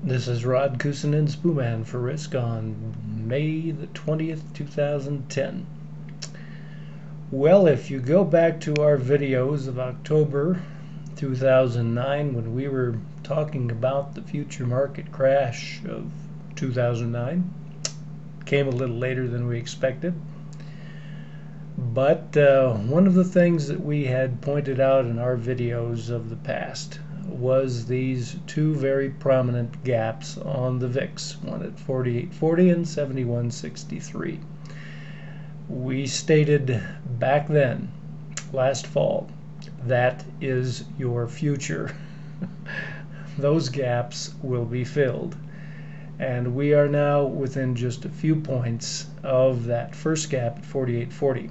This is RSKsys Intl for Risk on May the 20th, 2010. Well, if you go back to our videos of October 2009 when we were talking about the future market crash of 2009, came a little later than we expected. But one of the things that we had pointed out in our videos of the past was these two very prominent gaps on the VIX, one at 48.40 and 71.63. We stated back then, last fall, that is your future. Those gaps will be filled. And we are now within just a few points of that first gap at 48.40.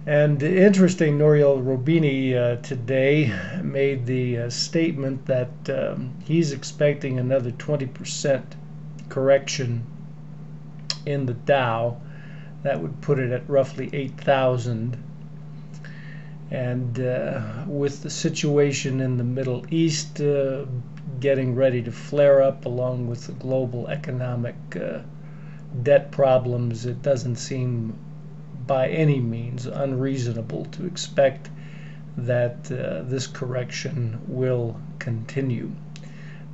And interesting, Nouriel Roubini today made the statement that he's expecting another 20% correction in the Dow. That would put it at roughly 8,000. And with the situation in the Middle East getting ready to flare up, along with the global economic debt problems, it doesn't seem by any means unreasonable to expect that this correction will continue.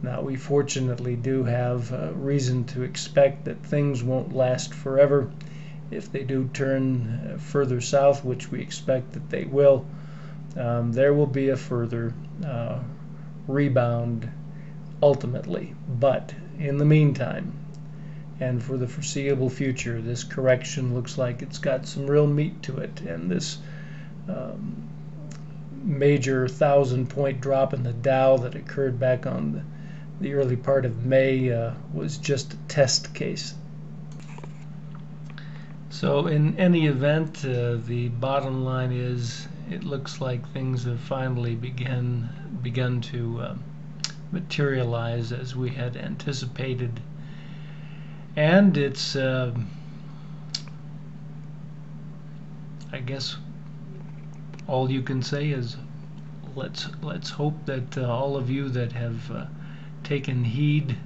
Now, we fortunately do have reason to expect that things won't last forever. If they do turn further south, which we expect that they will, there will be a further rebound ultimately. But in the meantime, and for the foreseeable future, this correction looks like it's got some real meat to it, and this major 1,000-point drop in the Dow that occurred back on the early part of May was just a test case. So in any event, the bottom line is it looks like things have finally begun to materialize as we had anticipated. And it's, I guess, all you can say is let's hope that all of you that have taken heed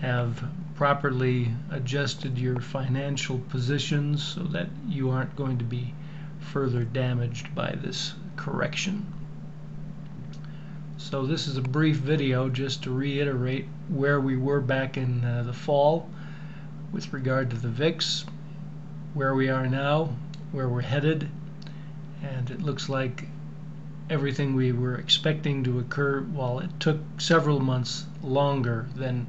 have properly adjusted your financial positions so that you aren't going to be further damaged by this correction. So this is a brief video just to reiterate where we were back in the fall with regard to the VIX, where we are now, where we're headed, and it looks like everything we were expecting to occur, while it took several months longer than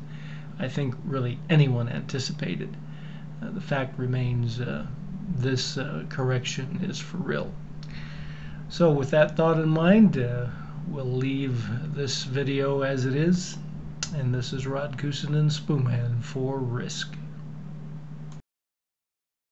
I think really anyone anticipated. The fact remains this correction is for real. So with that thought in mind, we'll leave this video as it is, and this is RSKsys Intl for Risk.